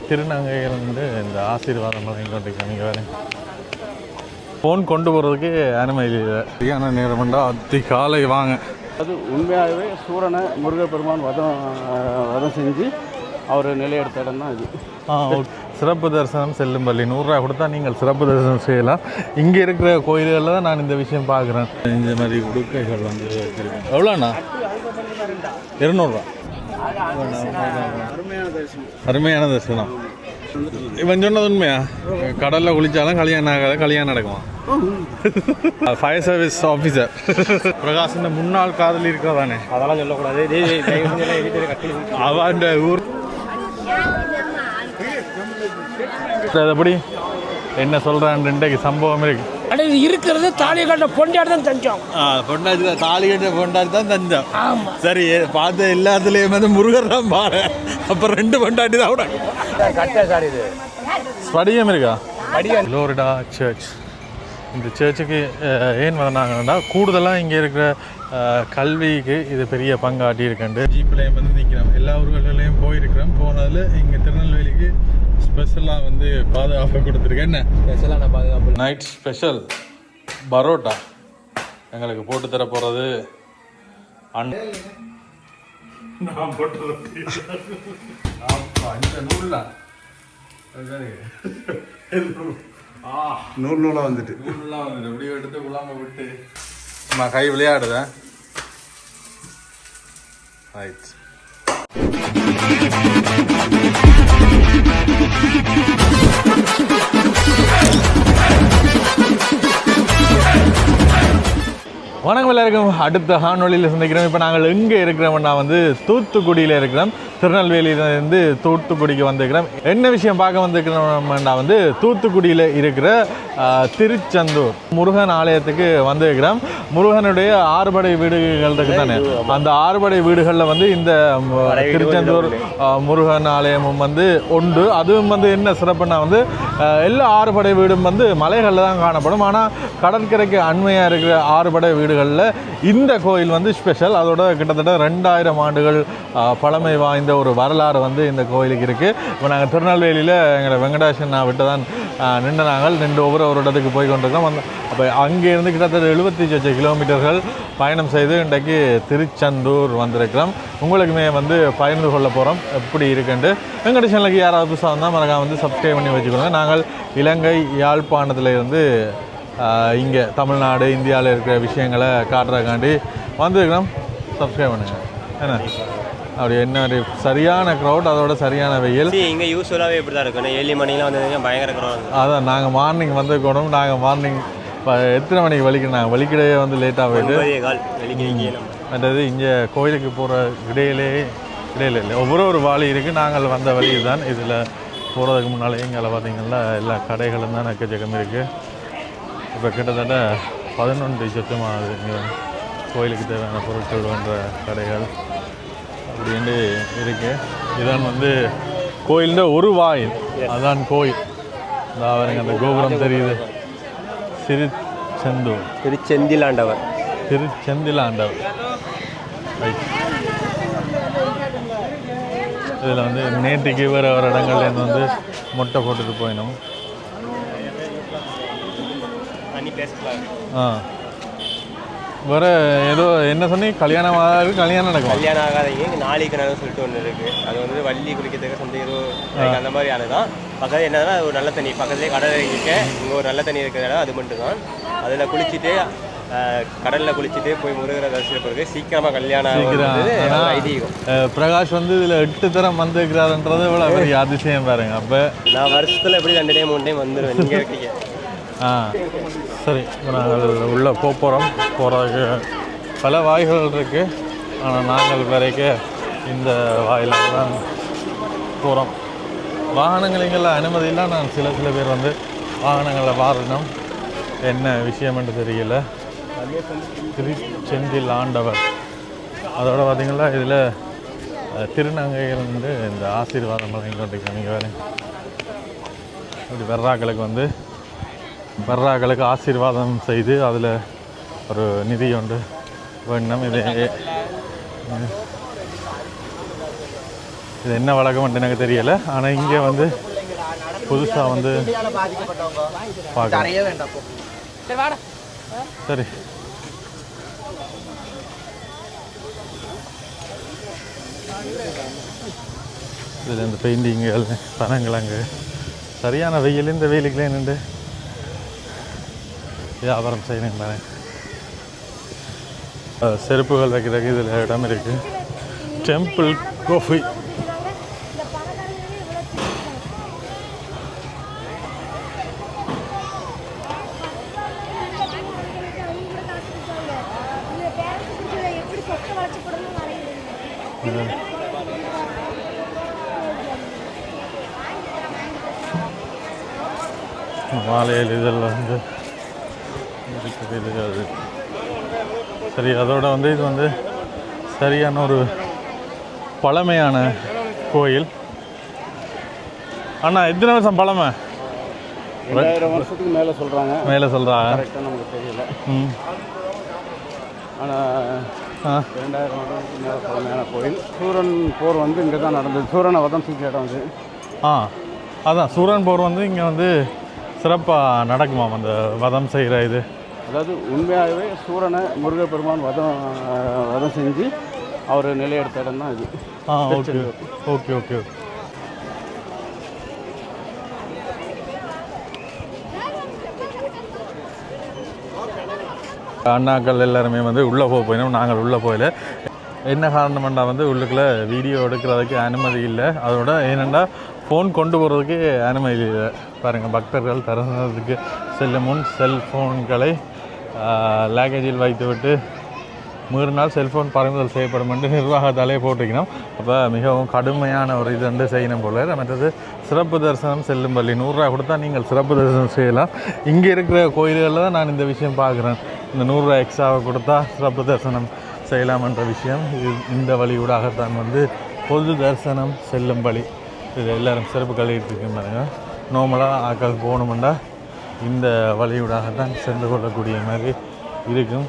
திருநங்கையிலிருந்து இந்த ஆசீர்வாதம் வழங்கிக்கொண்டிருக்கேன். நீங்கள் வேறு ஃபோன் கொண்டு போகிறதுக்கு அனுமதி இல்லை. சரியான நேரம் பண்ணால் அதிகாலை வாங்க. அது உண்மையாகவே சூரனை முருகப்பெருமான் வதம் செஞ்சு அவர் நிலையெடுத்த இடம் தான் இது. சிறப்பு தரிசனம் செல்லும் பள்ளி 100 ரூபா கொடுத்தா நீங்கள் சிறப்பு தரிசனம் செய்யலாம். இங்கே இருக்கிற கோயில்களில் தான் நான் இந்த விஷயம் பார்க்குறேன். இந்த மாதிரி உடுக்கைகள் வந்து வச்சுருக்கேன். எவ்வளோண்ணா? 200 அருமையான தரிசனம். இவன் சொன்னது உண்மையா? கடலில் குளிச்சாலும் கல்யாணம் ஆகாத கல்யாணம் நடக்குமா? ஃபயர் சர்வீஸ் ஆஃபீஸர் பிரகாஷ் முன்னாள் காதலி இருக்கிறதானே? அதெல்லாம் சொல்லக்கூடாது. அவன் ஊர் எப்படி என்ன சொல்கிறான்? இன்றைக்கு சம்பவம் இருக்கு. இது இருக்கிறது தாலி கட்ட பொண்டாடி தான் தஞ்சம். பொண்டாடி தான் தாலி கட்ட பொண்டாடி தான் தஞ்சம். சரி, பார்த்த எல்லாத்துலேயும் வந்து முருகர் தான் பாரு. அப்புறம் 2 பொண்டாட்டி தான் கூட ஸ்படிகம் இருக்கா? லோரிடா சர்ச். இந்த சர்ச்சுக்கு ஏன் வந்தாங்கன்னா கூடுதலாக இங்கே இருக்கிற கல்விக்கு இது பெரிய பங்காட்டி இருக்குண்டு. ஜீப்லேயும் வந்து நிற்கிறோம். எல்லா ஊர்கள்லையும் போயிருக்கிறோம். போனதில் இங்கே திருநெல்வேலிக்கு ஸ்பெஷலாக வந்து பாதுகாப்பு கொடுத்துருக்கேன். என்ன ஸ்பெஷலான பாதுகாப்பு? நைட் ஸ்பெஷல் பரோட்டா எங்களுக்கு போட்டு தர போகிறது நான் போட்டு நூலாக வந்துட்டு எப்படியோ எடுத்து குழாம விட்டு நான் கை விளையாடுதேன். ரைட். வணக்கம் எல்லாருக்கும். அடுத்த காணொலியில் சந்திக்கிறோம். இப்போ நாங்கள் எங்கே இருக்கிறோம்னா வந்து தூத்துக்குடியில் இருக்கிறோம். திருநெல்வேலியிலேருந்து தூத்துக்குடிக்கு வந்திருக்கிறோம். என்ன விஷயம் பார்க்க வந்திருக்கிறோம்னா வந்து தூத்துக்குடியில் இருக்கிற திருச்செந்தூர் முருகன் ஆலயத்துக்கு வந்திருக்கிறோம். முருகனுடைய 6 படை வீடுகள் இருக்குது தானே? அந்த 6 படை வீடுகளில் வந்து இந்த திருச்செந்தூர் முருகன் ஆலயமும் வந்து உண்டு. அதுவும் வந்து என்ன சிறப்புன்னா வந்து எல்லா 6 படை வீடும் வந்து மலைகளில் தான் காணப்படும். ஆனால் கடற்கரைக்கு அண்மையாக இருக்கிற 6 படை வீடுகளில் இந்த கோயில் வந்து ஸ்பெஷல். அதோட கிட்டத்தட்ட 2000 ஆண்டுகள் பழமை வாய்ந்த ஒரு வரலாறு வந்து இந்த கோயிலுக்கு இருக்குது. இப்போ நாங்கள் திருநெல்வேலியில் எங்களோட வெங்கடேசன் விட்டு தான் நின்று ஒவ்வொரு இடத்துக்கு போய் கொண்டிருக்கோம். அப்போ அங்கேருந்து கிட்டத்தட்ட 78 கிலோமீட்டர்கள் பயணம் செய்து இன்றைக்கு திருச்செந்தூர் வந்திருக்கிறோம். உங்களுக்குமே வந்து பகிர்ந்து கொள்ள போகிறோம் எப்படி இருக்குன்ட்டு. வெங்கடேசனுக்கு யாராவது புதுசாக வந்தால் மறக்காம வந்து சப்ஸ்கிரைப் பண்ணி வச்சுக்கோங்க. நாங்கள் இலங்கை யாழ்ப்பாணத்தில் இருந்து இங்கே தமிழ்நாடு இந்தியாவில் இருக்கிற விஷயங்களை காட்டுறதுக்காண்டி வந்திருக்கிறோம். சப்ஸ்கிரைப் பண்ணுங்கள். என்ன அப்படி என்ன சரியான க்ரௌட், அதோட சரியான வெயில். இங்கே யூஸ்வலாகவே இப்படி தான் இருக்கும். 7 மணிக்கெலாம் வந்து பயங்கர க்ரௌட். அதான் நாங்கள் மார்னிங் வந்துக்கணும். நாங்கள் மார்னிங் எத்தனை மணிக்கு வலிக்கணும்? நாங்கள் வலிக்கிடையே வந்து லேட்டாக போயிட்டு மற்றது இங்கே கோயிலுக்கு போகிற இடையிலே இல்லை ஒவ்வொரு வாலி இருக்குது. நாங்கள் வந்த வழி தான். இதில் போகிறதுக்கு முன்னாலே இங்கே பார்த்தீங்கன்னா எல்லா கடைகளும் தான் எக்கச்சக்கம் இருக்குது. இப்போ கிட்டத்தட்ட 11 சொச்சமாகுது இங்கே கோயிலுக்கு தேவையான பொருட்கள் பண்ணுற கடைகள் அப்படின்னு இருக்குது. இதான் வந்து கோயிலில் ஒரு வாயில். அதான் கோயில். அவருங்க அந்த கோபுரம் தெரியுது. திருச்செந்திலாண்டவர். ரைட். இதில் வந்து நேற்றுக்கு வேறு இடங்கள்லேருந்து வந்து மொட்டை போட்டுட்டு போயிடணும். வேறு ஏதோ என்ன சொன்னி கல்யாணம் நடக்கும். கல்யாணம் ஆகாதீங்க. நாளைக்கு நான் சொல்லிட்டு ஒன்று இருக்குது. அது வந்து வள்ளி குளிக்கிறதுக்கு சொந்த ஏதோ அந்த மாதிரியான தான். பக்கத்தில் என்னன்னா ஒரு நல்ல தண்ணி பக்கத்துலேயே கடல் இருக்கு. இங்கே ஒரு நல்ல தண்ணி இருக்கிற இடம் அது மட்டும் தான். அதில் குளிச்சுட்டு கடலில் குளிச்சுட்டு போய் முருகரை தரிசிக்கிறதுக்கு சீக்கிரமாக கல்யாணம் ஐதீகம். பிரகாஷ் வந்து இதில் 8 தரம் வந்துருக்கிறாருன்றது இவ்வளோ பெரிய அதிசயம் பாருங்க. அப்போ நான் வருஷத்தில் எப்படி 2 டைம் 1 டைம் வந்துடுவேன். நீங்கள் இருக்கீங்க. சரி, நாங்கள் உள்ளே போகிறோம். போகிறதுக்கு பல வாய்கள் இருக்குது. ஆனால் நாங்கள் வரைக்கும் இந்த வாயில் தான் போகிறோம். வாகனங்கள் இங்கெல்லாம் அனுமதியெல்லாம் நான் சில பேர் வந்து வாகனங்களில் வாரணும். என்ன விஷயம்னு தெரியல. திருச்செந்தில் ஆண்டவர். அதோடு பார்த்திங்கன்னா இதில் திருநங்கையிலிருந்து இந்த ஆசீர்வாதம் வழங்கிக்கொண்டிருக்கோம். நீங்கள் வேறு இப்படி வர்றாக்களுக்கு ஆசீர்வாதம் செய்து அதில் ஒரு நிதி ஒன்று வேண்டும். இது இது என்ன வழக்கம்னு எனக்கு தெரியலை. ஆனால் இங்கே வந்து புதுசாக வந்து பார்க்கலாம். சரி இதில் இந்த பெயிண்டிங்கள் பனங்கிழங்கு சரியான வெயில். இந்த வெயிலுக்குள்ளே நின்று வியாபாரம் செய்யணும் பாரு. செருப்புகள் வைக்கிறதுக்கு இதில் இடம் இருக்குது. டெம்பிள் காஃபி மாலையில் இதில் வந்து இருக்குது. அது சரி. அதோட வந்து இது வந்து சரியான ஒரு பழமையான கோயில். அண்ணா எத்தனை வருஷம் பழமை? 2000 வருஷத்துக்கு மேலே சொல்கிறாங்க. மேலே சொல்கிறாங்க, கரெக்டாக நமக்கு தெரியல. ஆனால் 2000 வருடத்துக்கு மேலே பழமையான கோயில். சூரன் போர் வந்து இங்கே தான் நடந்தது. சூரனை வதம் செஞ்ச இடம் வந்து அதான் சூரன் போர் வந்து இங்கே வந்து சிறப்பாக நடக்குமாம் அந்த வதம் செய்கிற இது. அதாவது உண்மையாகவே சூரனை முருகப்பெருமான் வதம் செஞ்சு அவர் நிலையெடுத்த இடம் தான் இது. Okay okay okay. அண்ணாக்கள் எல்லாருமே வந்து உள்ளே போயினோம். நாங்கள் உள்ளே போயில. என்ன காரணம்னா வந்து உள்ளுக்குள்ளே வீடியோ எடுக்கிறதுக்கு அனுமதி இல்லை. அதோட ஏனெண்டா ஃபோன் கொண்டு போகிறதுக்கு அனுமதி இல்லை. பாருங்கள், பக்தர்கள் தருணத்துக்கு செல்லும் முன் செல்ஃபோன்களை லேக்கேஜில் வைத்துவிட்டு மீறினால் செல்ஃபோன் பறிமுதல் செய்யப்படும் என்று நிர்வாகத்தாலே போட்டிருக்கணும். அப்போ மிகவும் கடுமையான ஒரு இது வந்து செய்யணும் போல. மற்றது சிறப்பு தரிசனம் செல்லும் பள்ளி 100 ரூபா கொடுத்தா நீங்கள் சிறப்பு தரிசனம் செய்யலாம். இங்கே இருக்கிற கோயில்களில் தான் நான் இந்த விஷயம் பார்க்குறேன். இந்த 100 ரூபா எக்ஸ்ட்ராவை கொடுத்தா சிறப்பு தரிசனம் செய்யலாம்ன்ற விஷயம். இந்த வழியூடாகத்தான் வந்து பொது தரிசனம் செல்லும் பள்ளி. இது எல்லோரும் சிறப்பு கழிட்டு இருக்கின்றாங்க. நார்மலாக ஆக்கள் போகணுமெண்டா இந்த வழியூடாகத்தான் சென்று கொள்ளக்கூடிய மாதிரி இருக்கும்.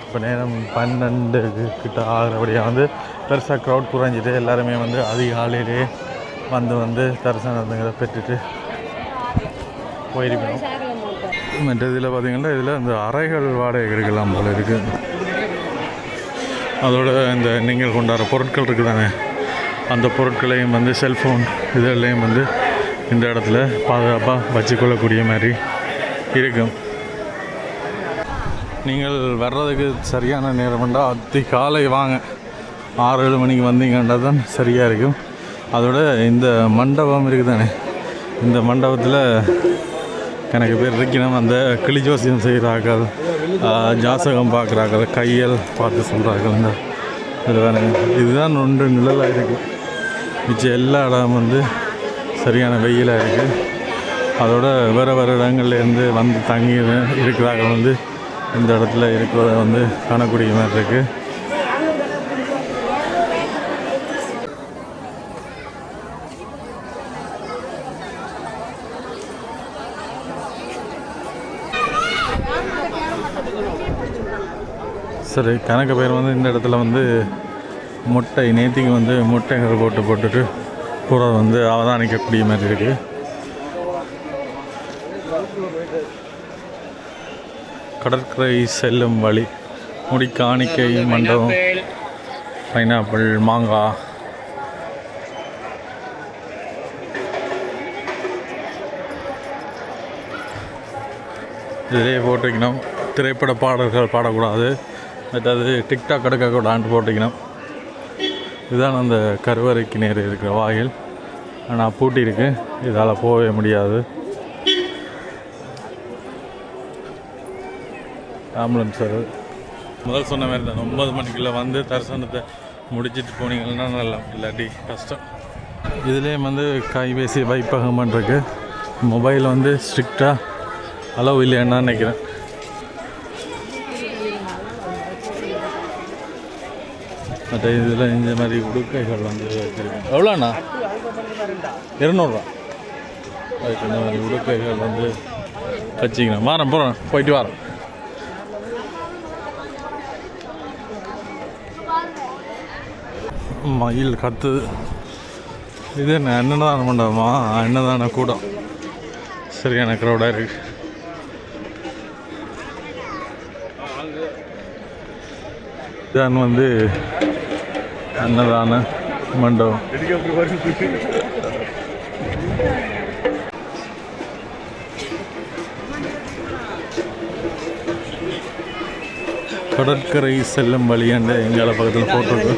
இப்போ நேரம் 12 கிட்ட ஆகிறபடியாக வந்து பெருசாக க்ரௌட் குறைஞ்சிட்டு எல்லாருமே வந்து அதிகாலையிலே வந்து தரிசனங்களை பெற்றுட்டு போயிருக்கணும். மற்ற இதில் பார்த்திங்கன்னா இதில் இந்த அறைகள் வாடகை இருக்கலாம் போல் இருக்குது. அதோட இந்த நீங்கள் கொண்டாடுற பொருட்கள் இருக்குது தானே, அந்த பொருட்களையும் வந்து செல்ஃபோன் இதெல்லாம் வந்து இந்த இடத்துல பாதுகாப்பாக வச்சுக்கொள்ளக்கூடிய மாதிரி இருக்கும். நீங்கள் வர்றதுக்கு சரியான நேரம்ண்டா அதிகாலை வாங்க. 6-7 மணிக்கு வந்தீங்கன்னா தான் சரியாக இருக்கும். அதோட இந்த மண்டபம் இருக்குது தானே, இந்த மண்டபத்தில் எனக்கு பேர் இருக்கணும். அந்த கிளி ஜோசியம் செய்கிறார்கள், ஜாசகம் பார்க்குறார்கள், கையல் பார்த்து சொல்கிறார்கள். இந்த இதில் தானே இதுதான் ஒன்று நிழலாக இருக்குது. மிச்சம் எல்லா இடம் வந்து சரியான வெயிலாக இருக்குது. அதோட வேறு இடங்கள்லேருந்து வந்து தங்கி இருக்கிறார்கள் வந்து இந்த இடத்துல இருக்கிறத வந்து காணக்கூடிய மாதிரி இருக்குது. சரி, கணக்கு பேர் வந்து இந்த இடத்துல வந்து முட்டை நேத்திக்கு வந்து முட்டைகள் போட்டுட்டு பூரா வந்து அவதானிக்கக்கூடிய மாதிரி இருக்குது. கடற்கரை செல்லும் வழி, முடிக்காணிக்கை மண்டபம், பைனாப்பிள், மாங்காய், இதிலே போட்டிருக்கணும். திரைப்பட பாடல்கள் பாடக்கூடாது, மற்றது டிக்டாக் எடுக்கக்கூடாது போட்டிருக்கணும். இதுதான் அந்த கருவறைக்கு நேர் இருக்கிற வாயில். ஆனால் பூட்டி இருக்கு, இதால் போகவே முடியாது. ஆம்புலன்ஸ் அது முதல் சொன்ன மாதிரி தான் 9 மணிக்குள்ளே வந்து தரிசனத்தை முடிச்சுட்டு போனீங்கன்னா நல்லா, இல்லாட்டி கஷ்டம். இதுலேயே வந்து கைபேசி வைப்பகமாக இருக்கு. மொபைல் வந்து ஸ்ட்ரிக்டாக அளவு இல்லைன்னு நினைக்கிறேன். மற்ற இதில் இந்த மாதிரி உடுக்கைகள் வந்து வச்சுருக்கேன். எவ்வளோண்ணா? 200 ரூபா. அதுக்கு இந்த மாதிரி உடுக்கைகள் வந்து வச்சுக்கணும். வாரம் போகிறேன், போயிட்டு வாரம். மயில் கத்துது. இது என்ன அன்னதானம் மண்டபமா? அன்னதான கூடம். சரியான க்ரௌடாக இருக்கு. இதான் வந்து அன்னதான மண்டபம். கடற்கரை செல்லும் வழியாண்ட எங்கால பக்கத்தில் போட்டிருக்கு.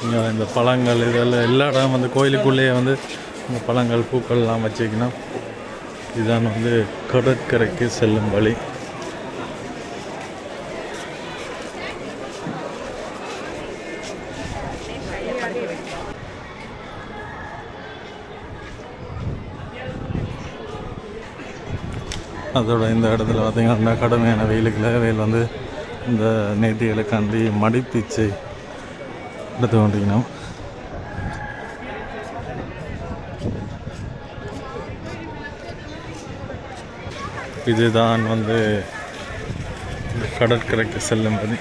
இங்கே இந்த பழங்கள் இதெல்லாம் எல்லா இடம் வந்து கோயிலுக்குள்ளேயே வந்து இந்த பழங்கள் பூக்கள்லாம் வச்சுக்கணும். இதுதான் வந்து கடற்கரைக்கு செல்லும் வழி. அதோட இந்த இடத்துல பார்த்திங்கன்னா கடுமையான வெயில் வந்து இந்த நேர்த்திகளுக்காண்டி மடிப்பிச்சை எடுத்து கொண்டிருக்கணும். இதுதான் வந்து கடற்கரைக்கு செல்லும் வழி.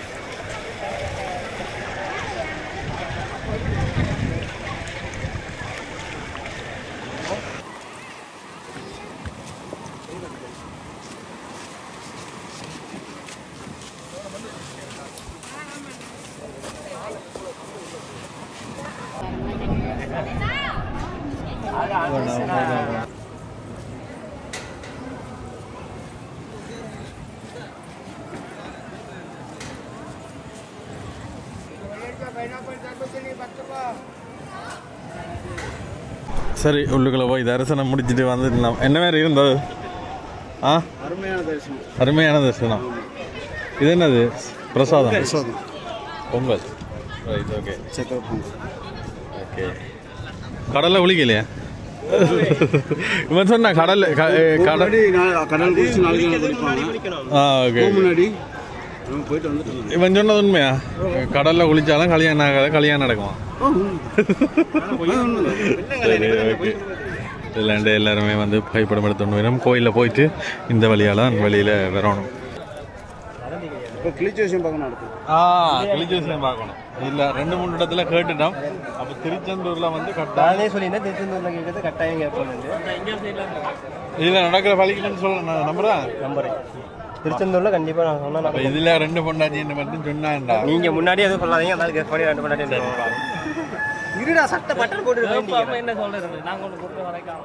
சரி, உள்ளுக்குள்ள போய் தரிசனம் முடிச்சுட்டு வந்துடலாம். என்ன மாதிரி இருந்தது? அருமையான தரிசனம். இது என்னது? பிரசாதம். பொங்கல். Right, okay. ஓகே. கடல்ல குளிக்கலையா? இவன் சொன்னா கடல் ஓகே. இவன் சொன்னது உண்மையா? கடல்ல குளிச்சாலும் கல்யாணம் ஆகாத, கல்யாணம் நடக்குமா? சரி, ஓகே. இல்லாண்டு எல்லாருமே வந்து புகைப்படம் எடுத்துட்டு வரும். கோயிலில் போயிட்டு இந்த வழியால் தான் வெளியில் வரணும். கிளிச்சோசியம் பார்க்கணும். கிளிச்சோசியம் பார்க்கணும். இல்லை, 2-3 இடத்துல கேட்டுட்டோம். அப்போ திருச்செந்தூரில் வந்து கட்டாயம் சொல்லியிருந்தேன். திருச்செந்தூரில் கேட்கறது கட்டாயம் கேட்போம். இதில் நடக்கிற வலிக்கலன்னு சொல்ல நான் நம்புறேன். திருச்செந்தூரில் கண்டிப்பாக நான் சொன்னேன். இதில் 2 பொண்டாட்டின்னு மட்டும் சொன்னாண்டா. நீங்கள் முன்னாடி எதுவும் சொல்லாதீங்க. அதாவது கெஸ்ட் பண்ணி 2 பொண்டாட்டி இருடா, சட்டை பட்டன் போட்டு என்ன சொல்கிறது? நாங்கள் ஒன்று கொடுக்க வரைக்காம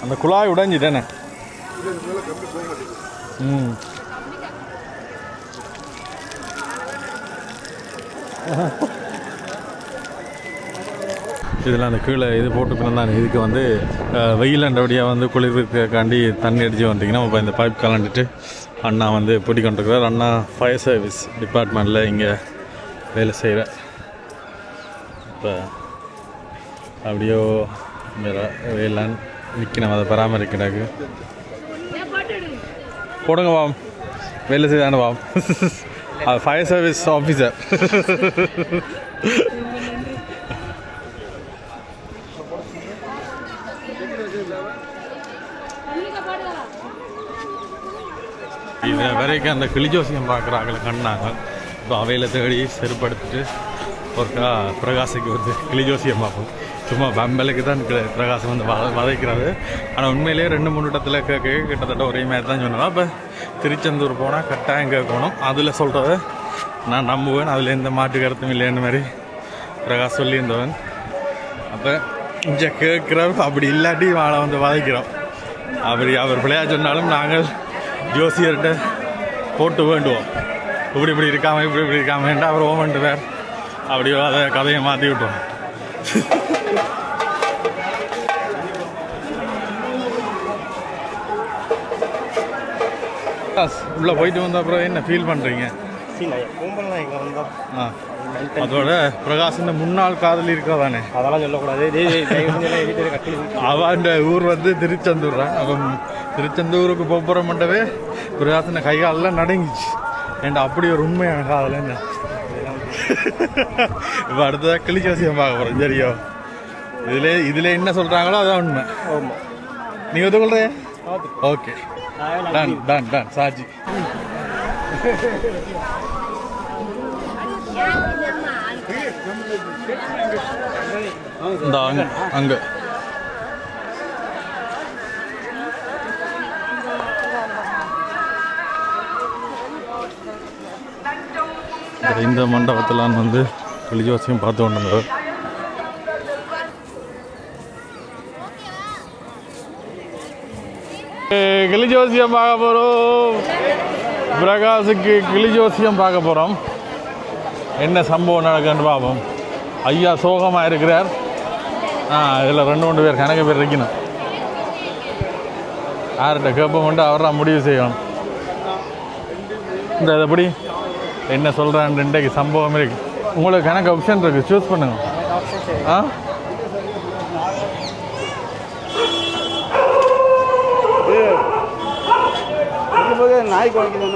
அந்த குழாய் உடைஞ்சிட்டேனே. இதில் அந்த கீழே இது போட்டுக்கணும் தான். இதுக்கு வந்து வெயில் அண்டபடியாக வந்து குளிர்க்காண்டி தண்ணி அடித்து வந்துட்டிங்கன்னா இப்போ இந்த பைப் கலந்துட்டு அண்ணா வந்து பிடி கொண்டிருக்கிறார். அண்ணா ஃபயர் சர்வீஸ் டிபார்ட்மெண்ட்டில் இங்கே வேலை செய்கிறார். இப்போ அப்படியோ இங்கே வேலான் நிற்கணும், அதை பராமரிக்கிறாங்க. போடுங்க பாம், வேலை செய்தானே பாம். அது ஃபயர் சர்வீஸ் ஆஃபீஸர். இது வரைக்கும் அந்த கிளிஜோசியம் பார்க்குறாங்கள கண்ணாங்க. இப்போ அவையில் தேடி செருப்படுத்திட்டு ஒருக்கா பிரகாசுக்கு வந்து கிளிஜோசியம் பார்ப்போம். சும்மா பம்பலுக்கு தான் பிரகாசம் வந்து வதைக்கிறது. ஆனால் உண்மையிலேயே 2-3 இடத்துல கிட்டத்தட்ட ஒரே மாதிரி தான் சொன்னோம். இப்போ திருச்செந்தூர் போனால் கட்டாயம் கேட்கணும். அதில் சொல்கிறத நான் நம்புவேன். அதில் எந்த மாற்று கருத்தும் இல்லைன்னு மாதிரி பிரகாஷ் சொல்லியிருந்தவன். அப்போ இங்கே கேட்குறோம், அப்படி இல்லாட்டி வாழை வந்து வதைக்கிறோம். அப்படி அவர் பிள்ளையா சொன்னாலும் நாங்கள் ஜோசியர்கிட்ட போட்டு வேண்டுவோம். இப்படி இருக்காமல் இப்படி இருக்காமேன்ட்டு அவர் ஓமன்ட்டு வேறு அப்படியோ அதை கதையை மாற்றி விட்டோம். உள்ளே போயிட்டு வந்த அப்புறம் என்ன ஃபீல் பண்ணுறீங்க? அதோட பிரகாஷ் முன்னாள் காதலி இருக்கிறதானே, அதெல்லாம் சொல்லக்கூடாது. அவன் ஊர் வந்து திருச்செந்தூர் தான். அவன் திருச்செந்தூருக்கு போகிறோம்ட்டவே பிரகாசன கைகாலெலாம் நடுங்கிச்சு. ஏன்டா அப்படி ஒரு உண்மையான காதல் என்ன இப்போ அடுத்ததாக கிளி ஜோசியம் பார்க்க போகிறோம். சரியோ, இதில் என்ன சொல்கிறாங்களோ அதான் உண்மை. நீங்கள் ஒத்துக்கொள்றே? ஓகே, டன் டன் டன் சாட்சி. இந்த அங்கே இந்த மண்டபத்தில் வந்து கிளி ஜோசியம் பார்த்து கொண்டு வந்தவர். கிளி ஜோசியம் பார்க்க போகிறோம். பிரகாஷுக்கு கிளி ஜோசியம் பார்க்க போகிறோம். என்ன சம்பவம் நடக்குன்னு பார்ப்போம். ஐயா சோகமாக இருக்கிறார். இதில் 2-3 பேர் கணக்கு பேர் இருக்கணும். யார்கிட்ட கேட்போம் கொண்டு அவராக முடிவு செய்யணும். இந்த எப்படி என்ன சொல்கிறான்னு இன்றைக்கு சம்பவம் இருக்குது. உங்களுக்கு கணக்கு ஆப்ஷன் இருக்குது, சூஸ் பண்ணுங்க. நாய்க்கு வாங்கிக்கணும்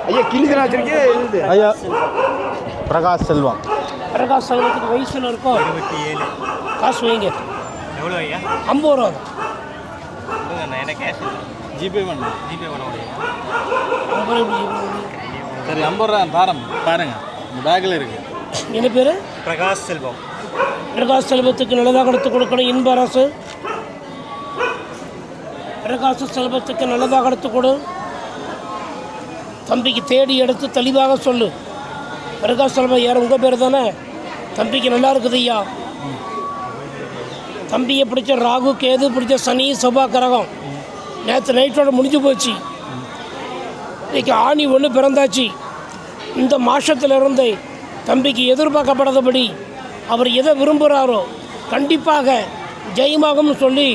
ஐயா. கிளிதான் வச்சிருக்கேன் ஐயா. பிரகாஷ் செல்வம். பிரகாஷ் செல்வத்துக்கு வயசுல இருக்கும். 27. காசு வைங்க. எவ்வளோ ஐயா? 50 ரூபா. எனக்கு கேஷ் ஜிபே பண்ண முடியும். சரி, 50 ரூபா தாரம் பாருங்க, இந்த பேக்கில் இருக்கு. என்ன பேர்? பிரகாஷ் செல்வம். பிரகாஷ் செல்வத்துக்கு நல்லதாக எடுத்து கொடுக்கணும். இன்ப அரசு. பிரகாஷ் செல்வத்துக்கு நல்லதாக எடுத்து கொடு. தம்பிக்கு தேடி எடுத்து தெளிவாக சொல்லு. பிரகாஷ் செல்வம் யார்? உங்கள் பேர் தானே? தம்பிக்கு நல்லா இருக்குது ஐயா. தம்பியை பிடிச்ச ராகு கேது, பிடிச்ச சனி செவ்வாய் கிரகம். நேற்று நைட்டோட முடிஞ்சு போச்சு. இன்றைக்கி ஆணி 1 பிறந்தாச்சு. இந்த மாதத்திலிருந்து தம்பிக்கு எதிர்பார்க்கப்படாதபடி அவர் எதை விரும்புகிறாரோ கண்டிப்பாக ஜெயமாகும்னு சொல்லி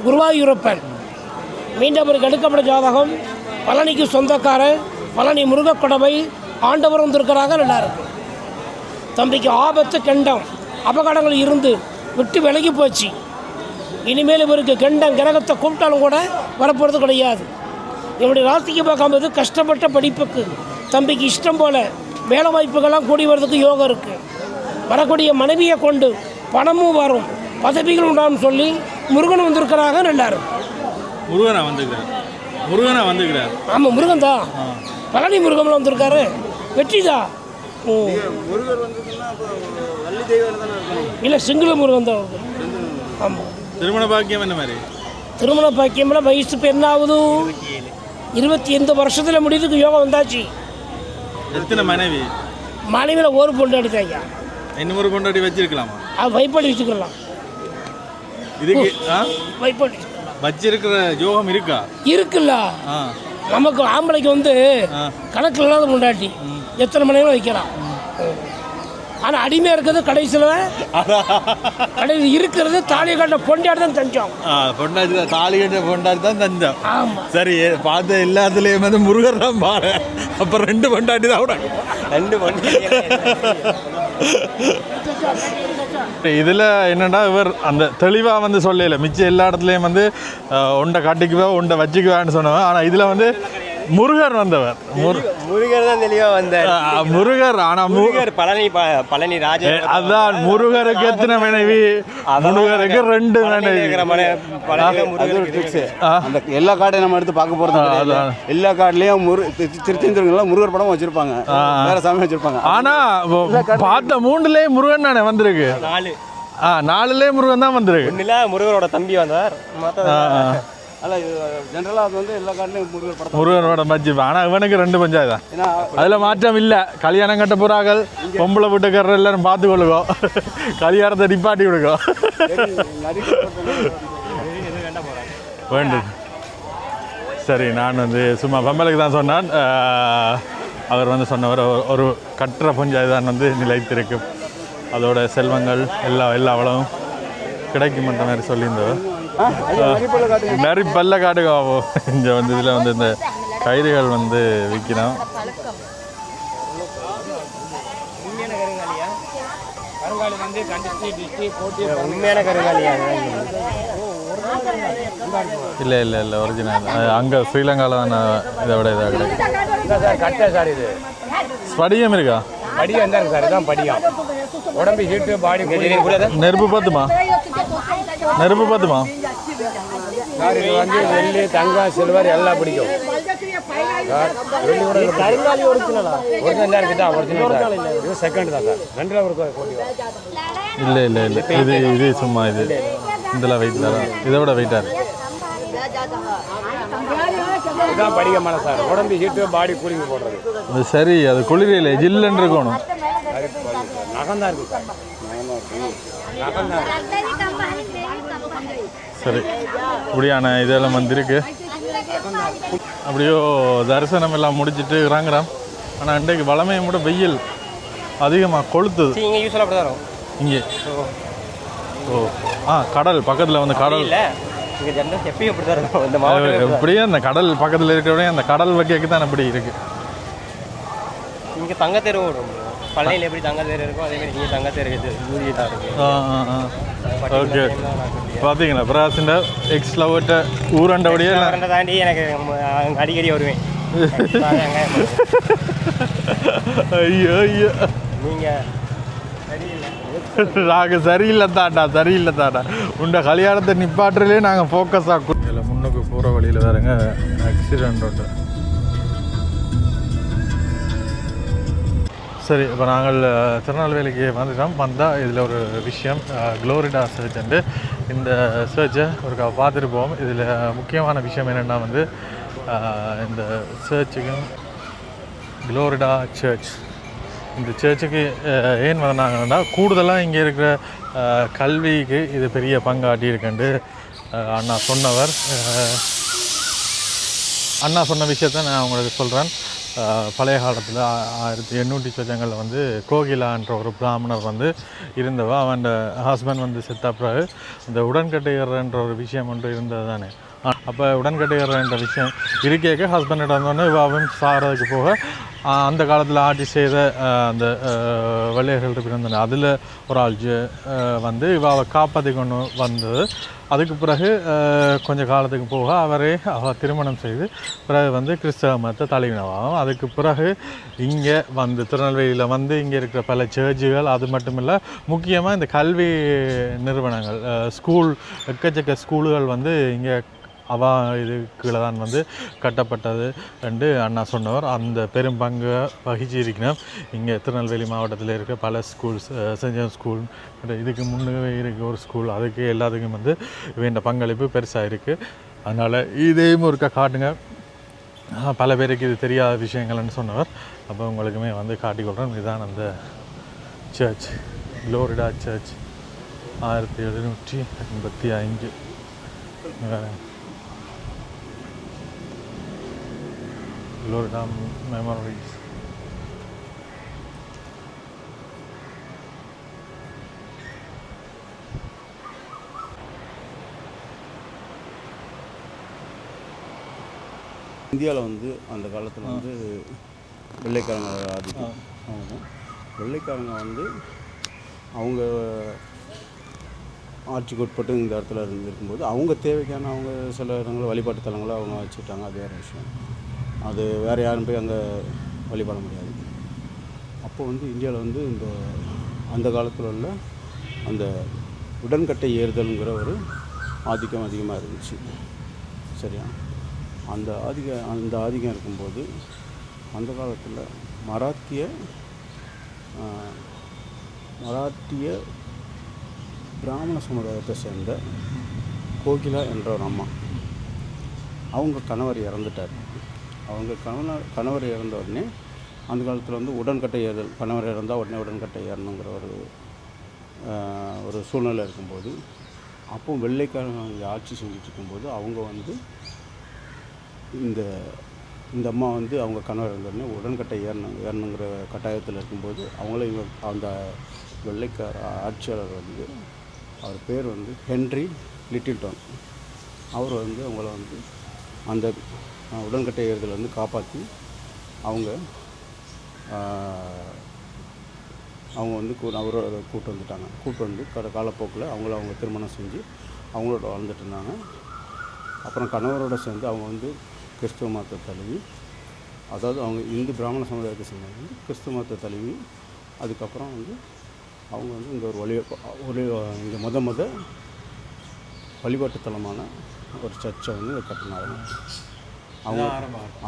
குருவாயூரப்பன் மீண்டும் அவருக்கு எடுக்கப்பட்ட ஜாதகம். பழனிக்கு சொந்தக்காரன், பழனி முருகக்கடவை ஆண்டவர் வந்திருக்கிறாங்க. நல்லாயிருக்கு. தம்பிக்கு ஆபத்து கண்டம் அபகடங்கள் இருந்து விட்டு விலகி போச்சு. இனிமேல் இவருக்கு கண்டம் கிரகத்தை கூப்பிட்டாலும் கூட வரப்போகிறது கிடையாது. இவருடைய ராசிக்கு பார்க்கும்போது கஷ்டப்பட்ட படிப்புக்கு தம்பிக்கு இஷ்டம் போல் வேலை வாய்ப்புகள்லாம் கூடி வர்றதுக்கு யோகம் இருக்குது. வரக்கூடிய மனைவியை கொண்டு பணமும் வரும், பதவிகள் உண்டான்னு சொல்லி முருகன் வந்திருக்கிறாங்க. நல்லாயிருக்கு. முருகனா வந்துக்கிறார். ஆமாம், முருகன் தான். பழனி முருகன்லாம் வந்திருக்காரு. வெற்றி தான். இல்லை, சிங்கள முருகன் தான். ஆமாம். திருமண பாக்கியம் என்ன மாதிரி? திருமண பாக்கியம்லாம் வயசு இப்போ என்ன ஆகுது? 28 வருஷத்தில் முடிவுக்கு யோகம் வந்தாச்சு. எத்தனை மனைவி? மனைவியில் ஒரு பொண்டாடி தான் ஐயா. இன்னொரு பொண்டாடி வச்சிருக்கலாமா? அது வைப்பாடி வச்சுக்கலாம். இதுக்கு வைப்பாடி வச்சிருக்கிற யோகம் இருக்கா? இருக்குல்ல. நமக்கு ஆம்பளைக்கு வந்து கணக்கில் இல்லாத பொண்டாட்டி எத்தனை மனைவியும் வைக்கலாம். ஆனால் அடிமையாக இருக்கிறது கடைசியில் இருக்கிறது தாலி கட்ட பொண்டாடி தான் தஞ்சம். பொண்டாடி தான், தாலி கட்ட பொண்டாடி தான் தஞ்சம். ஆமாம். சரி, பார்த்த எல்லாத்துலேயும் வந்து முருகர் தான் பாரு. அப்போ 2 பொண்டாட்டி தான் விட. 2 பொண்டாட்டி. இதில் என்னென்னா இவர் அந்த தெளிவாக வந்து சொல்லல. மிச்சம் எல்லா இடத்துலையும் வந்து உண்டை காட்டிக்குவா உண்டை வச்சுக்குவான்னு சொன்னவன். ஆனால் இதில் வந்து முருகர் வந்தவர். முருகர் தான் தெளிவாக வந்தார். முருகர். ஆனால் முருகர் பழனி ராஜ. அதான், முருகருக்கு எத்தனை மனைவி? முருகருக்கு 2 மனைவி. அந்த எல்லா கார்டையும் நம்ம எடுத்து பார்க்க போகிறது. எல்லா கார்டுலையும் திருச்செந்தூர்ல முருகர் படம் வச்சிருப்பாங்க, வேற சாமி வச்சிருப்பாங்க. ஆனா பார்த்த 3லயே முருகன் தானே வந்திருக்கு. 4லயே முருகன் தான் வந்திருக்கு. முருகரோட தம்பி வந்தார். அல்ல, ஜென்ரலாக அது வந்து எல்லா கார்டுலையும் முருகனோட மஜ்ஜிப். ஆனால் இவனுக்கு 2 பஞ்சாயத்து தான். அதில் மாற்றம் இல்லை. கல்யாணம் கட்ட போறார்கள், பொம்பளை வீட்டுக்காரர் எல்லாரும் பார்த்து கொள்ளுக்கோ, கல்யாணத்தை நிப்பாட்டி விடுக்கோ வேண்டும். சரி, நான் வந்து சும்மா பொம்பளைக்கு தான் சொன்னான். அவர் வந்து சொன்னவர் ஒரு கட்டுற பஞ்சாயத்து தான் வந்து நிலைத்திருக்கும். அதோட செல்வங்கள் எல்லா வளமும் கிடைக்கும்ன்ற மாதிரி சொல்லியிருந்தவர். நிறைய பல்ல காட்டுக்காவோ. இங்கே வந்து இதில் வந்து இந்த கயிறுகள் வந்து விற்கிறோம். உண்மையான கருங்காலியா? இல்லை இல்லை இல்லை ஒரிஜினல் அங்கே ஸ்ரீலங்காவில் தான் இதை விட இதாக கிடையாது சார் கட்டை சார் இது ஸ்படிகம் இருக்கா படியம் என்ன இருக்கு சார் இதான் படியம் உடம்பு ஹீட்டு பாடி நெருப்பு பார்த்துமா நெருப்பு பார்த்துமா சார் இது வந்து வெள்ளி தங்கம் சில்வர் எல்லாம் பிடிக்கும் கருங்காலி ஒரிஜினலா ஒரிஜினல் இருக்குது தான் ஒரிஜினல் சார் இது செகண்ட் தான் சார் ரெண்டில் ஒரு கோடி இல்லை இல்லை இல்லை இது சும்மா இது இதெல்லாம் வெயிட் தான் இதை விட வெயிட்டாக இருக்கு இதுதான் படிக்கமான சார் உடம்பு ஹீட்டு பாடி கூலிங் போடுறது அது சரி அது குளிரையில் ஜில்லுன்னு இருக்கணும் நகம் தான் இருக்குது சார் நகம் தான் சரி இப்படியான இதெல்லாம் வந்திருக்கு அப்படியோ தரிசனம் எல்லாம் முடிச்சுட்டு இறங்குறோம் ஆனால் அன்றைக்கு வளமையை கூட வெயில் அதிகமாக கொளுத்துது இங்கே யூஸ்வலாக அப்படி தான் வரும் இங்கே ஓ கடல் பக்கத்தில் வந்து கடல் இல்லை இங்கே ஜென்ரல் எப்பயும் அப்படி தான் இருக்கும் இந்த மாவட்டம் இப்படியே அந்த கடல் பக்கத்தில் இருக்கிறவனே அந்த கடல் வகைக்கு தான் அப்படி இருக்கு இங்கே தங்கத்தேரும் வரும் பழனியில் எப்படி தங்கத்தேர் இருக்கும் அதேமாதிரி இங்கே தங்கத்தேர் யூரியா தான் இருக்குது ஓகே பார்த்தீங்களா பிராசிண்ட எக்ஸ் லவர்ட்ட ஊரண்டபடியே ரெண்டை தாண்டி எனக்கு அங்கே அடிக்கடி வருவேன் ஐயோ ஐயோ நீங்கள் நாங்கள் சரியில்லை தாட்டா உண்ட கல்யாணத்தை நிப்பாட்டுறதுலேயே நாங்கள் ஃபோக்கஸ் ஆகும் இல்லை முன்னுக்கு போகிற வழியில் வேறுங்க ஆக்சிடென்ட் உண்டு. சரி இப்போ நாங்கள் திருநெல்வேலிக்கு வந்தால் இதில் ஒரு விஷயம் குளோரிடா சர்ச் உண்டு. இந்த சர்ச்சை ஒரு பார்த்துட்டு போவோம். இதில் முக்கியமான விஷயம் என்னென்னா வந்து இந்த சர்ச்சுக்கும் குளோரிடா சர்ச் இந்த சர்ச்சுக்கு ஏன் வந்தாங்கன்னா கூடுதலாக இங்கே இருக்கிற கல்விக்கு இது பெரிய பங்காட்டி இருக்குண்டு அண்ணா சொன்னவர். அண்ணா சொன்ன விஷயத்த நான் உங்களுக்கு சொல்கிறேன். பழைய காலத்தில் 1800 சொச்சங்களில் வந்து கோகிலான்ற ஒரு பிராமணர் வந்து இருந்தவ. அவன் ஹஸ்பண்ட் வந்து செத்த பிறகு இந்த உடன்கட்டையர்ன்ற ஒரு விஷயம் ஒன்று இருந்தது தானே. அப்போ உடன்கட்டையர்ன்ற விஷயம் இருக்கேக்க ஹஸ்பண்ட் வந்தோடனே இவாவும் சாகிறதுக்கு போக அந்த காலத்தில் ஆட்சி செய்த அந்த வெள்ளையர்கள் இருந்தன அதில் ஒரு ஆள் வந்து இவாவை காப்பாற்றி கொண்டு வந்தது. அதுக்கு பிறகு கொஞ்சம் காலத்துக்கு போக அவள் திருமணம் செய்து பிறகு வந்து கிறிஸ்தவ மதத்தை தழுவினவாகும். அதுக்கு பிறகு இங்கே வந்து திருநெல்வேலியில் வந்து இங்கே இருக்கிற பல சர்ச்சுகள் அது மட்டும் இல்லை முக்கியமாக இந்த கல்வி நிறுவனங்கள் ஸ்கூல் எக்கச்சக்க ஸ்கூலுகள் வந்து இங்கே இது கீழே தான் வந்து கட்டப்பட்டது என்று அண்ணா சொன்னவர். அந்த பெரும் பங்கு வகிச்சிருக்கணும். இங்கே திருநெல்வேலி மாவட்டத்தில் இருக்க பல ஸ்கூல்ஸ் சென்ட் ஜோன்ஸ் ஸ்கூல் இதுக்கு முன்னே இருக்க ஒரு ஸ்கூல் அதுக்கு எல்லாத்துக்கும் வந்து வேண்ட பங்களிப்பு பெருசாக இருக்குது. அதனால் இதையும் ஒருக்கா காட்டுங்க. பல பேருக்கு இது தெரியாத விஷயங்கள்னு சொன்னவர். அப்போ உங்களுக்குமே வந்து காட்டிக்கொள்கிறேன். இதுதான் அந்த சர்ச் குளோரிடா சர்ச் 1785 Florida Memories. இந்தியாவில் வந்து அந்த காலத்தில் வந்து வெள்ளைக்காரங்க ஆதிக்கம். வெள்ளைக்காரங்க வந்து அவங்க ஆட்சிக்கு உட்பட்டு இந்த இடத்துல இருக்கும்போது அவங்க தேவைக்கான அவங்க சில இடங்களில் வழிபாட்டு தலங்களை அவங்க வச்சுட்டாங்க. அது வேறு விஷயம். அது வேறு யாரும் போய் அங்கே வழிபட முடியாது. அப்போ வந்து இந்தியாவில் வந்து அந்த காலத்தில் உள்ள அந்த உடன்கட்டை ஏறுதல்ங்கிற ஒரு ஆதிக்கம் அதிகமாக இருந்துச்சு. சரியா? அந்த ஆதிக்கம் இருக்கும்போது அந்த காலத்தில் மராட்டிய பிராமண சமுதாயத்தை சேர்ந்த கோகிலா என்ற ஒரு அம்மா, அவங்க கணவர் இறந்துட்டார். அவங்க கணவர் இறந்த உடனே அந்த காலத்தில் வந்து உடன்கட்டை ஏறுதல், கணவர் இறந்தால் உடனே உடன்கட்டை ஏறணுங்கிற ஒரு சூழ்நிலை இருக்கும்போது, அப்போ வெள்ளைக்காரங்க ஆட்சி செஞ்சுட்டு இருக்கும்போது அவங்க வந்து இந்த அம்மா வந்து அவங்க கணவர் இருந்த உடனே உடன்கட்டை ஏறணுங்கிற கட்டாயத்தில் இருக்கும்போது அவங்கள அந்த வெள்ளைக்கார ஆட்சியாளர் வந்து அவர் பேர் வந்து ஹென்றி லிட்டில்டன். அவர் வந்து அவங்கள வந்து அந்த உடன்கட்டை ஏறுதல் வந்து காப்பாற்றி அவங்க வந்து அவரை கூப்பிட்டு வந்துட்டாங்க. கூப்பிட்டு வந்து காலப்போக்கில் அவங்க திருமணம் செஞ்சு அவங்களோட வாழ்ந்துட்டு இருந்தாங்க. அப்புறம் கணவரோட சேர்ந்து அவங்க வந்து கிறிஸ்துவ மதத்தை தழுவி, அதாவது அவங்க இந்து பிராமண சமுதாயத்தை சேர்ந்தவங்க கிறிஸ்துவ மதத்தை தழுவி, அதுக்கப்புறம் வந்து அவங்க வந்து இங்கே ஒரு இங்கே முத வழிபாட்டு தலமான ஒரு சர்ச்சை வந்து கட்டினாங்க. அவங்க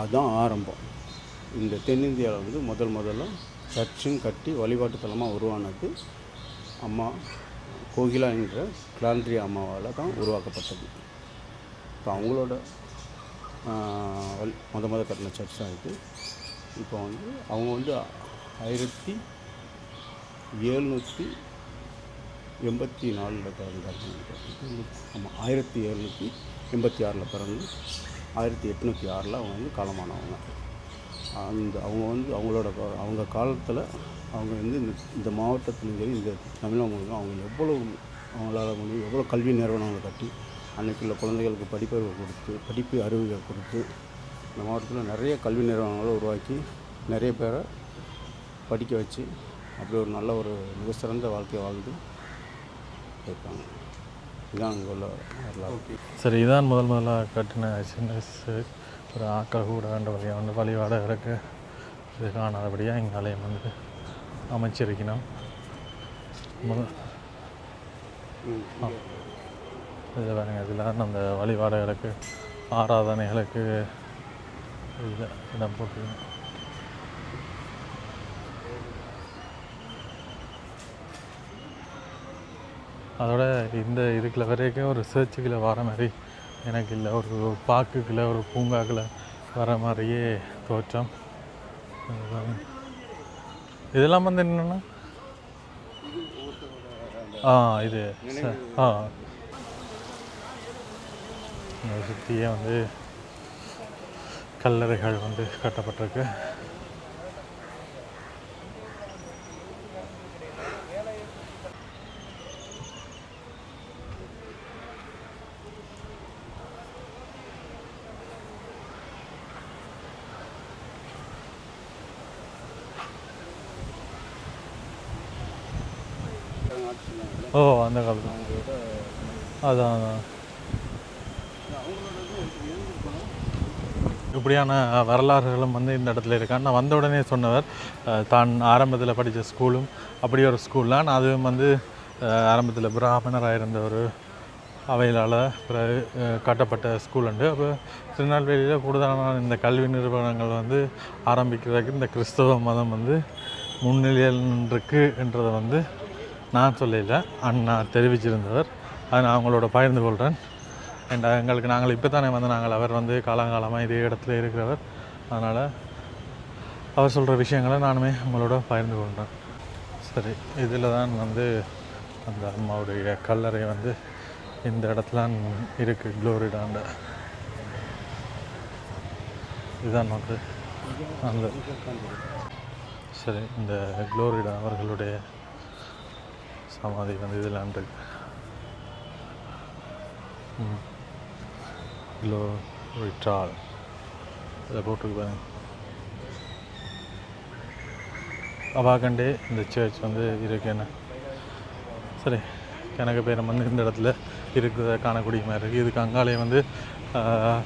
அதுதான் ஆரம்பம். இந்த தென்னிந்தியாவில் வந்து முதல்ல சர்ச்சும் கட்டி வழிபாட்டு தலமாக உருவானது அம்மா கோகிலா என்ற கிளாண்ட்ரியா அம்மாவால் தான் உருவாக்கப்பட்டது. இப்போ அவங்களோட முத கட்டின சர்ச் தான் இது. இப்போ வந்து அவங்க வந்து 1784 பிறந்தாங்க. ஆமாம், 1786 பிறந்து 1806 அவங்க வந்து காலமானவங்க. அவங்க வந்து அவங்க காலத்தில் அவங்க வந்து இந்த மாவட்டத்திலும் சரி இந்த தமிழகங்களுக்கும் அவங்க அவங்களால முடியும் எவ்வளோ கல்வி நிறுவனங்களை கட்டி அன்றைக்குள்ள குழந்தைகளுக்கு படிப்பு அறிவுகள் கொடுத்து இந்த மாவட்டத்தில் நிறைய கல்வி நிறுவனங்களை உருவாக்கி நிறைய பேரை படிக்க வச்சு அப்படி ஒரு நல்ல ஒரு மிக சிறந்த வாழ்க்கையை வாழ்ந்து இருக்காங்க. இதுதான் அங்கே உள்ள வரலாறு. சரி, இதான் முதலாக கட்டின சின்ன ஒரு ஆக்கள் கூட வேண்ட வழியாக வந்து வழிபாட இருக்கு. இது காணாதபடியாக எங்கள் ஆலயம் வந்து அமைச்சிருக்கணும். இதில் பாருங்க, இதில் அந்த வழிபாடுகளுக்கு ஆராதனைகளுக்கு இதில் இடம் போட்டுக்கணும். அதோட இந்த இதுக்குள்ள வரைக்கும் ஒரு சர்ச்சுக்குள்ளே வர மாதிரி எனக்கு இல்லை, ஒரு பார்க்குக்குள்ளே ஒரு பூங்காக்குள்ளே வர மாதிரியே தோற்றம். இதெல்லாம் வந்து என்னென்னா இது சுற்றியே வந்து கல்லறைகள் வந்து கட்டப்பட்டிருக்கு. அந்த காலத்தில் அதான் இப்படியான வரலாறுகளும் வந்து இந்த இடத்துல இருக்கான்னு நான் வந்த உடனே சொன்னவர். தான் ஆரம்பத்தில் படித்த ஸ்கூலும் அப்படி ஒரு ஸ்கூல் தான். அதுவும் வந்து ஆரம்பத்தில் பிராமணராக இருந்த ஒரு அவையிலால் கட்டப்பட்ட ஸ்கூல் உண்டு. அப்போ திருநெல்வேலியில் கூடுதலான இந்த கல்வி நிறுவனங்கள் வந்து ஆரம்பிக்கிறதுக்கு இந்த கிறிஸ்தவ மதம் வந்து முன்னிலையில் இருக்குன்றதை வந்து நான் சொல்லல, அண்ணா தெரிவிச்சிருந்தவர். அதை நான் அவங்களோட பகிர்ந்து கொள்கிறேன். அண்ட் எங்களுக்கு நாங்கள் இப்போ தானே வந்து அவர் வந்து காலங்காலமாக இதே இடத்துல இருக்கிறவர். அதனால் அவர் சொல்கிற விஷயங்களை நானுமே உங்களோட பகிர்ந்து கொள்கிறேன். சரி, இதில் தான் வந்து அந்த அம்மாவுடைய கல்லறை வந்து இந்த இடத்துல இருக்குது, குளோரிடாண்ட. இதுதான் வந்து அந்த சரி, இந்த குளோரிடா அவர்களுடைய சமாதி வந்து இதில் இருக்கு. குளோரிடால் இதை போட்டுருப்பாங்க. அவாகண்டே இந்த சர்ச் வந்து இருக்குன்னு சரி, கணக்கு பேர் வந்து இந்த இடத்துல இருக்கிறத காணக்கூடிய மாதிரி இருக்குது. இதுக்கு அங்காலே வந்து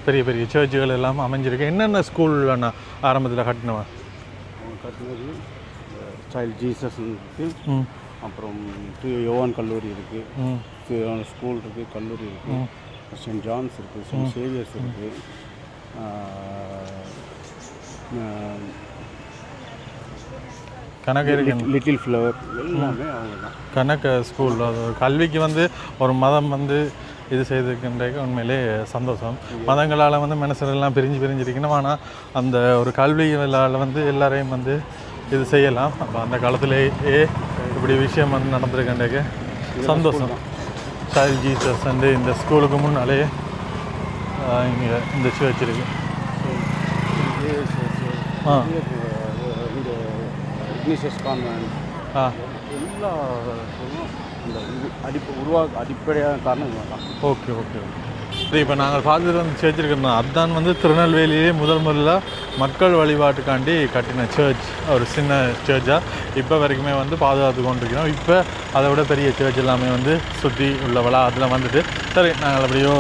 பெரிய பெரிய சர்ச்சுகள் எல்லாம் அமைஞ்சிருக்கு. என்னென்ன ஸ்கூல் வேணா ஆரம்பத்தில் கட்டினவன் கட்டினது சைல்ட் ஜீசஸ் இருக்குது, அப்புறம் யோவான் கல்லூரி இருக்குது, ஸ்கூல் இருக்குது, கல்லூரி இருக்குது, சென்ட் ஜான்ஸ் இருக்குது, சென்ட் சேவியர்ஸ் இருக்குது, கணக்கு இருக்கு, லிட்டில் ஃப்ளவர் எல்லாமே அவங்க தான். கணக்கு ஸ்கூல் கல்விக்கு வந்து ஒரு மதம் வந்து இது செய்திருக்கின்றது உண்மையிலே சந்தோஷம். மதங்களால் வந்து மனுஷரெல்லாம் பிரிஞ்சிருக்கணும். ஆனால் அந்த ஒரு கல்விகளால் வந்து எல்லாரையும் வந்து இது செய்யலாம். அப்போ அந்த காலத்திலேயே இப்படி விஷயம் வந்து நடந்திருக்கின்றது சந்தோஷம். சைல்ட் ஜீசஸ் வந்து இந்த ஸ்கூலுக்கு முன்னாலே இங்கே இந்த சர்ச் இருக்கு. எல்லா இந்த அடிப்படையான காரணம் தான். Okay okay okay. இப்போ நாங்கள் பார்த்துட்டு வந்து சேர்ச் இருக்கிறோம். அதுதான் வந்து திருநெல்வேலியிலே முதல்ல மக்கள் வழிபாட்டுக்காண்டி கட்டின சர்ச், ஒரு சின்ன சர்ச்சாக இப்போ வரைக்குமே வந்து பாதுகாத்து கொண்டிருக்கிறோம். இப்போ அதை விட பெரிய சர்ச் எல்லாமே வந்து சுற்றி உள்ளவளா அதில் வந்துட்டு சரி நாங்கள் அப்படியோ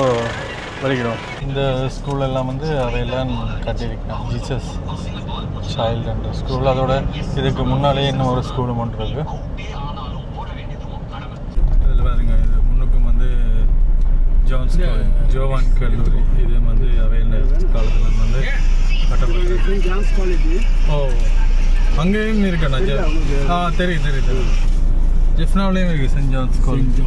படிக்கிறோம். இந்த ஸ்கூல் எல்லாம் வந்து அவையெல்லாம் கட்டியிருக்கோம். ஜீசஸ் சைல்டு என்ற ஸ்கூல். அதோட இதுக்கு முன்னாலே இன்னும் ஒரு ஸ்கூலும் ஒன்று இருக்குது. இதில் பாருங்க, இது முன்னுக்கும் வந்து ஜோவான் கல்லூரி. இது வந்து அவையில் காலத்தில் வந்து கட்டப்பட்டது. ஓ, அங்கேயும் இருக்கண்ணா. தெரியும் தெரியும் தெரியும். ஜெஃப்னாவிலையும் இருக்குது சென்ட் ஜான்ஸ் காலேஜ்.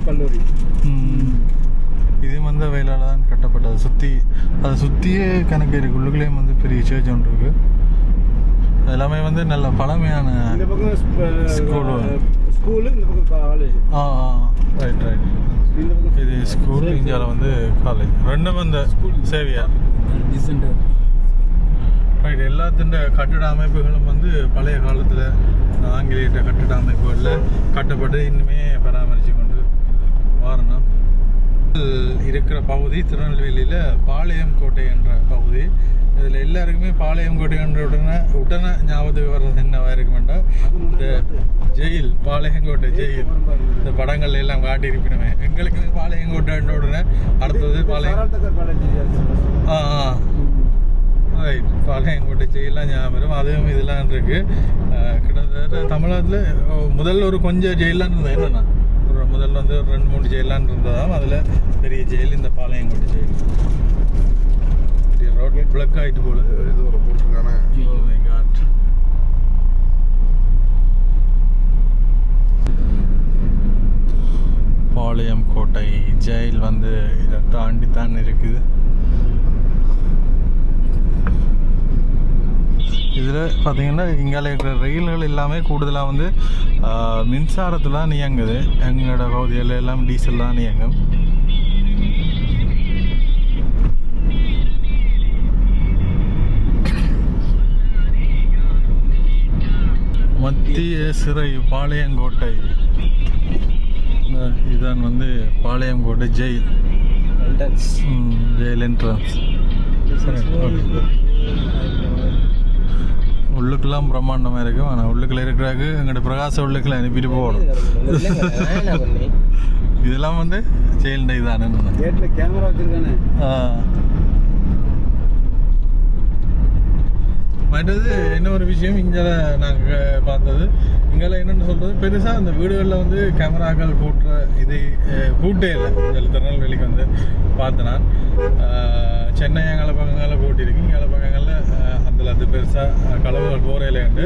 கல்லூரி இது வந்து அவையிலால் தான் கட்டப்பட்டது. அதை சுற்றியே கணக்கு இருக்குது. உள்ளுக்குள்ளேயும் வந்து பெரிய சர்ச் ஒன்று இருக்குது. எல்லாமே வந்து நல்ல பழமையான ஸ்கூலு. இந்த பக்கம் காலேஜ். Right right. இது ஸ்கூல், இந்தியாவில் வந்து காலேஜ். ரெண்டும் வந்து சேவியா ரைட். எல்லாத்தின் கட்டிட அமைப்புகளும் வந்து பழைய காலத்தில் ஆங்கிலேய கட்டிட அமைப்புகளில் கட்டப்பட்டு இன்னுமே பராமரித்து கொண்டு வரணும். இருக்கிற பகுதி திருநெல்வேலியில் பாளையம் கோட்டை என்ற பகுதி. இதில் எல்லாருக்குமே பாளையம் கோட்டை என்ற உடனே ஞாபகத்துக்கு வர்றது என்னவா இருக்குமெண்டா, இந்த ஜெயில், பாளையங்கோட்டை ஜெயில், இந்த படங்கள் எல்லாம் காட்டியிருப்பினமே. எங்களுக்கு பாளையங்கோட்டை என்ற உடனே அடுத்தது ரைட், பாளையங்கோட்டை ஜெயிலாம் ஞாபகம் வரும். அதுவும் இதெல்லாம் இருக்குது. கிட்டத்தட்ட தமிழகத்தில் முதல்ல ஒரு கொஞ்சம் ஜெயிலாம் இருந்தது. என்னென்னா முதல்ல வந்து 2-3 ஜெயிலான் இருந்ததாம். அதில் பெரிய ஜெயில் இந்த பாளையங்கோட்டை ஜெயில். ரோட் பிளக் ஆகிட்டு போல இது ஒரு போட்டிருக்கான. பாளையம் கோட்டை ஜெயில் வந்து இதை தாண்டி தான் இருக்குது. இதில் பார்த்தீங்கன்னா இங்கே இருக்கிற ரயில்கள் எல்லாமே கூடுதலாக வந்து மின்சாரத்தில் தான் இயங்குது. எங்களோட பகுதியில் எல்லாம் டீசல் தான் இயங்கும். மத்திய சிறை பாளையங்கோட்டை. இதுதான் வந்து பாளையங்கோட்டை ஜெயில். Jail entrance. உள்ளுக்கெல்லாம் பிரம்மாண்டமாக இருக்கும். ஆனால் உள்ளுக்குள்ள இருக்கிறாங்க எங்களோட பிரகாச உள்ளுக்குள்ள அனுப்பிட்டு போகணும். இதெல்லாம் வந்து ஜெயில் இதானே. கேமரா வச்சிருக்கானே. மற்றது இன்னொரு விஷயம், இங்கே நாங்கள் பார்த்தது, இங்கே என்னென்னு சொல்கிறது, பெருசாக அந்த வீடுகளில் வந்து கேமராக்கள் போட்டுற இது பூட்டே இல்லை. இங்கே திருநெல்வேலிக்கு வந்து பார்த்தேன்னா சென்னை எங்களை பக்கங்களில் போட்டிருக்கு. இங்கே பக்கங்களில் அதில் அது பெருசாக களவுகள் போரையிலேண்டு.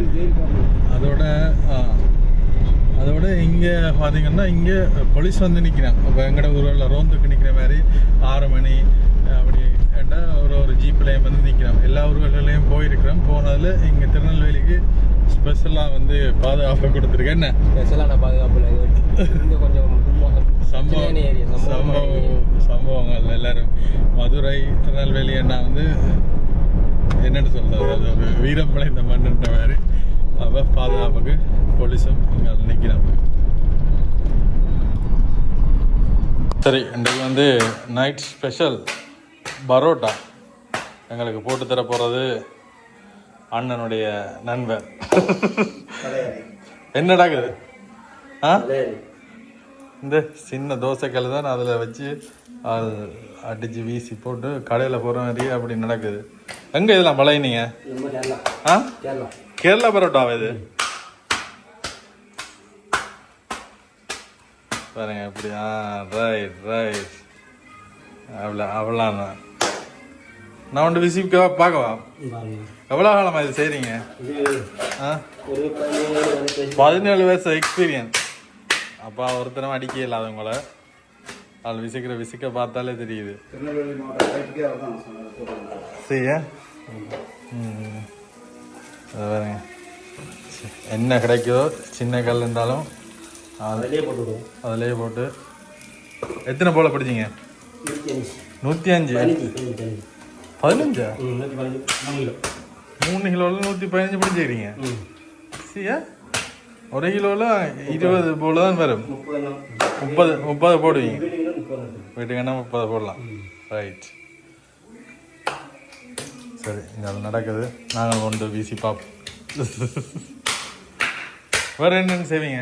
அதோட இங்கே பார்த்தீங்கன்னா இங்கே போலீஸ் வந்து நிற்கிறாங்க. இப்போ எங்கட ஊரில் ரோந்துக்கு நிற்கிற மாதிரி 6 மணி அப்படி ஏண்டா ஒரு ஜீப்லேயும் வந்து நிற்கிறோம். எல்லா ஊர்கள்லையும் போயிருக்கிறோம். போனதில் இங்கே திருநெல்வேலிக்கு ஸ்பெஷலாக வந்து பாதுகாப்பு கொடுத்துருக்கேன். என்ன ஸ்பெஷலான பாதுகாப்பு கொஞ்சம் சம்பவங்கள் எல்லோரும் மதுரை திருநெல்வேலி என்ன வந்து என்னென்னு சொல்கிறது, அது ஒரு வீரம் விளைந்த மண்ணுன்ற மாதிரி. அப்போ பாதுகாப்புக்கு போலீஸும் இங்கே நிற்கிறாங்க. சரி, இன்றைக்கு வந்து நைட் ஸ்பெஷல் பரோட்டா எங்களுக்கு போட்டு தர போகிறது அண்ணனுடைய நண்பர். என்னடாக்குது? இந்த சின்ன தோசைக்கல் தான் அதில் வச்சு அடித்து வீசி போட்டு கடையில் போகிற மாதிரி அப்படி நடக்குது. எங்கே இதெல்லாம் பழையனீங்க? கேரளா பரோட்டாவா இது? பாருங்க எப்படி. Right right. அவ்வளோ நான் ஒன்று விசிக்க பார்க்கவா? எவ்வளோ காலமாக இது செய்கிறீங்க? 17 வருஷம் எக்ஸ்பீரியன்ஸ். அப்பா ஒருத்தரம் அடிக்க இல்லாத உங்களை அது விசிக்க பார்த்தாலே தெரியுது. சரியா? அது பாருங்க, என்ன கிடைக்குதோ சின்ன கல் இருந்தாலும் அதிலே போட்டு. எத்தனை போல பிடிச்சிங்க? 105. 15? 3 கிலோவில் 115 பிடிச்சிக்கிறீங்க சரியா? 1 கிலோவில் 20 போல தான் வரும். 30 போடுவீங்க வீட்டுக்குன்னா 30 போடலாம். ரைட் சரி, இங்கே அது நடக்குது. நாங்கள் கொண்டு வீசி பார்ப்போம். வேறு என்னென்னு செய்வீங்க?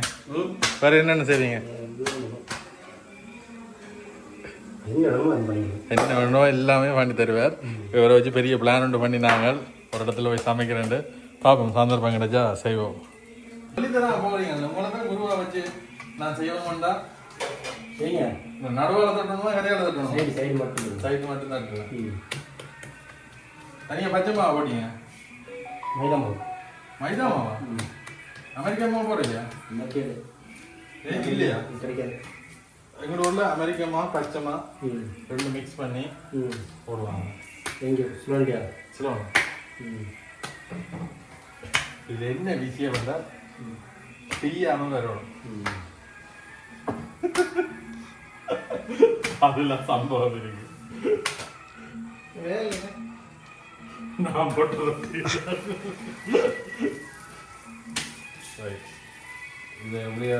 வேறு என்னென்னு செய்வீங்க? என்ன வேணுமோ எல்லாமே பண்ணி தருவார். இவரை வச்சு பெரிய பிளான் ஒன்று பண்ணி நாங்கள் ஒரு இடத்துல போய் சமைக்கிறேன்ட்டு பார்ப்போம். சந்தர்ப்பம் கிடைச்சா செய்வோம். குருவா வச்சு நான் செய்வோம்டா நடுவால தட்டணுமா கரையால தட்டணுமா? சைடு மட்டும் தட்டுறேன். தனியாக பச்சை மாவா போட்டீங்க? மைதா மாவா? அமெரிக்கா மாவு போடுறீங்க? இல்லையா? எங்களோட ஊரில் அமெரிக்கா மாவு பச்சை மாவு ரெண்டு மிக்ஸ் பண்ணி போடுவாங்க. சொல்லுவாங்க. இது என்ன விஷயம் வந்தால் செய்யாம வரணும். அதெல்லாம் சம்பவம் இருக்கு. நான் போட்டு இது எப்படியா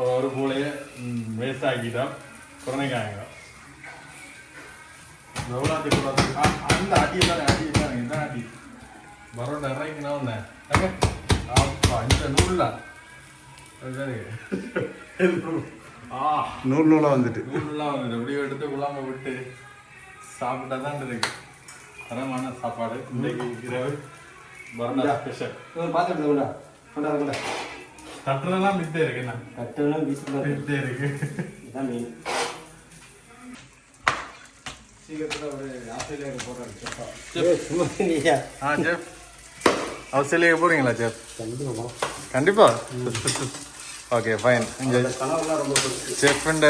ஒரு பூலையை வேஸ்ட் ஆக்கிட்டோம். குறைக்காங்க அந்த அடியை தானே இந்த அடி பரோட்டா இறங்கினா ஒன்று அப்பா இந்த நூல்ல நூலாக வந்துட்டு எப்படியோ எடுத்து குழாம விட்டு சாப்பிட்டா தான் இருக்கு தரமான சாப்பாடு. இன்னைக்கு இரவு பரோட்டா ஸ்பெஷல். தட்டுறதெல்லாம் மித்தே இருக்கு. என்ன மித்தே இருக்கு. ஆஸ்திரேலியா போறீங்களா செஃப்? கண்டிப்பா. Okay fine. இங்கே செஃப்ண்ட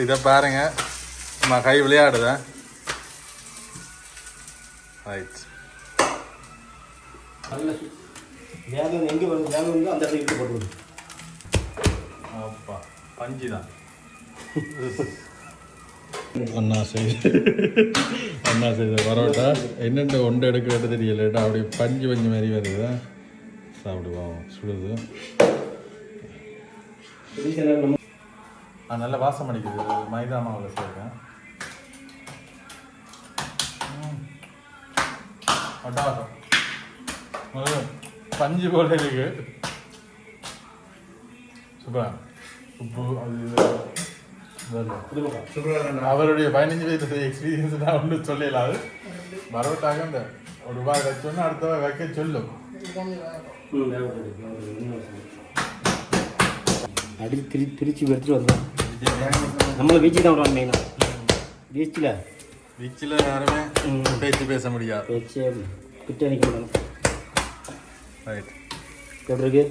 இதை பாருங்க, நம்ம கை விளையாடுதா? ரைட். அப்பா பஞ்சு தான் அண்ணா செய்த பரோட்டா என்னென்ன ஒன்று எடுக்கிறது தெரியல. அப்படி பஞ்சு மாதிரி வருது. சாப்பிடுவோம். சுடுது. நல்ல வாசம் அடிக்குது. மைதா மாவில் சேர்க்கேன். பஞ்சு போல இருக்கு. சூப்பர். உப்பு அது அவருடைய 15 வயசு எக்ஸ்பீரியன்ஸ் தான் ஒன்று சொல்லலாது. பரோட்டாக இந்த ஒரு ரூபாய் வச்சோன்னா அடுத்த வைக்க சொல்லும். அடி திருச்சி எடுத்துட்டு வந்தோம். நம்மளை பீச்சு தான் விடுவாங்க. மெயினாக பீச்சில் யாருமே பேச்சு பேச முடியாது. பேச்சு கிட்ட நிற்க முடியும். ரைட். எப்படி இருக்கு?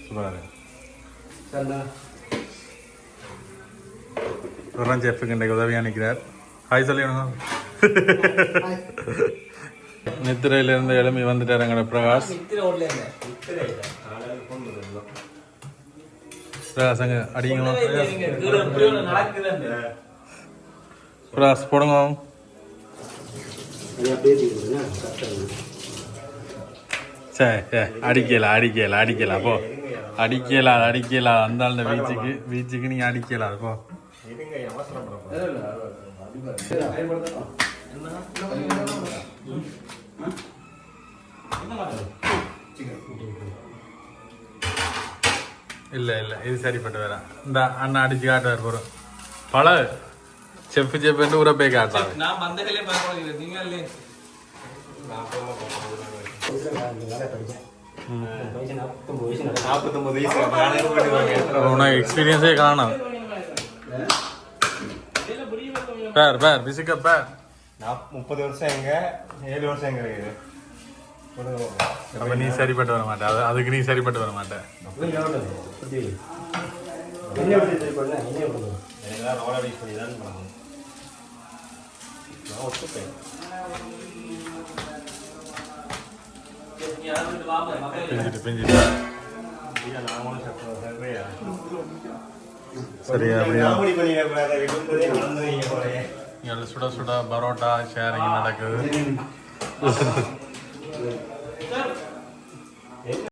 சூப்பராக சரிண்ணா. ஒரு செஃப்புக்கு இன்றைக்கு உதவியாக நிற்கிறார். ஹாய் சொல்லிடணும். நித்திரையிலிருந்து எழுப்பி வந்துட்டார் எங்களோட பிரகாஷ். பிரகாஷ் அங்கே அடிக்கணும். பிரகாஷ் போடுங்க. சரி அடிக்கல அப்போ அடிக்கல அந்த வீச்சுக்கு நீங்க அடிக்கல அப்போ. இல்ல இது சரிப்பட்டு வேற. இந்த அண்ணா அடிச்சு காட்டுவார் போறோம். பல செஃப் ஊரை போய் காட்டாரு. உனக்கு எக்ஸ்பீரியன்ஸே காணும். பேர் பிசிக்க பேர் 30 வருஷம் எங்க 7 வருஷம் எங்க இருக்குது. அப்ப நீ சரிப்பட்டு வர மாட்டேன். அதுக்கு நீ சரிப்பட்டு வர மாட்டேன். சரியா சுட சுட பரோட்டா ஷேரிங் நடக்குது.